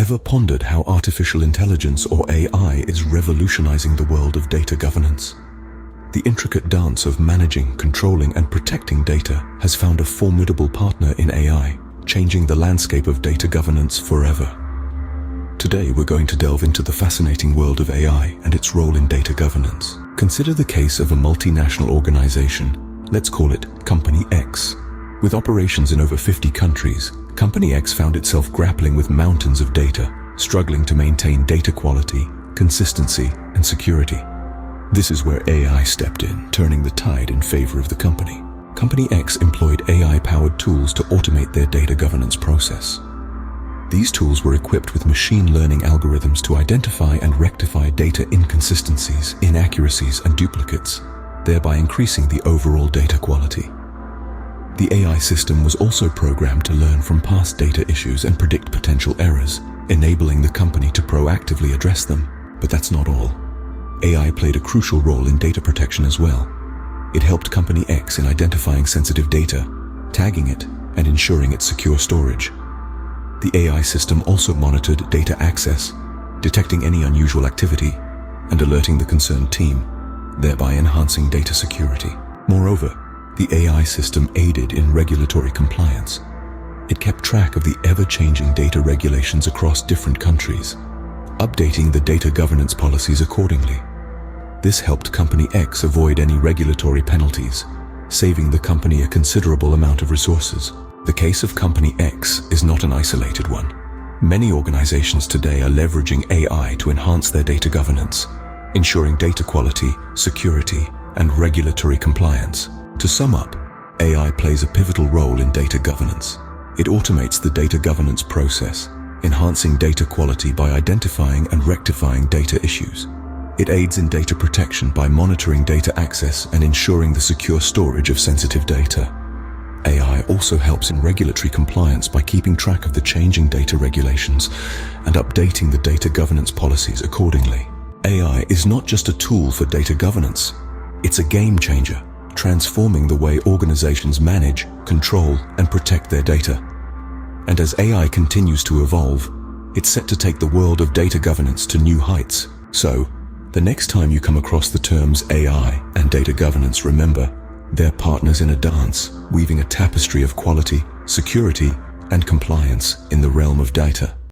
Ever pondered how artificial intelligence, or AI, is revolutionizing the world of data governance? The intricate dance of managing, controlling, and protecting data has found a formidable partner in AI, changing the landscape of data governance forever. Today, we're going to delve into the fascinating world of AI and its role in data governance. Consider the case of a multinational organization. Let's call it Company X. With operations in over 50 countries, Company X found itself grappling with mountains of data, struggling to maintain data quality, consistency, and security. This is where AI stepped in, turning the tide in favor of the company. Company X employed AI-powered tools to automate their data governance process. These tools were equipped with machine learning algorithms to identify and rectify data inconsistencies, inaccuracies, and duplicates, thereby increasing the overall data quality. The AI system was also programmed to learn from past data issues and predict potential errors, enabling the company to proactively address them. But that's not all. AI played a crucial role in data protection as well. It helped Company X in identifying sensitive data, tagging it, and ensuring its secure storage. The AI system also monitored data access, detecting any unusual activity, and alerting the concerned team, thereby enhancing data security. Moreover, the AI system aided in regulatory compliance. It kept track of the ever-changing data regulations across different countries, updating the data governance policies accordingly. This helped Company X avoid any regulatory penalties, saving the company a considerable amount of resources. The case of Company X is not an isolated one. Many organizations today are leveraging AI to enhance their data governance, ensuring data quality, security, and regulatory compliance. To sum up, AI plays a pivotal role in data governance. It automates the data governance process, enhancing data quality by identifying and rectifying data issues. It aids in data protection by monitoring data access and ensuring the secure storage of sensitive data. AI also helps in regulatory compliance by keeping track of the changing data regulations and updating the data governance policies accordingly. AI is not just a tool for data governance, it's a game changer, transforming the way organizations manage, control, and protect their data. And as AI continues to evolve, it's set to take the world of data governance to new heights. So, the next time you come across the terms AI and data governance, remember, they're partners in a dance, weaving a tapestry of quality, security, and compliance in the realm of data.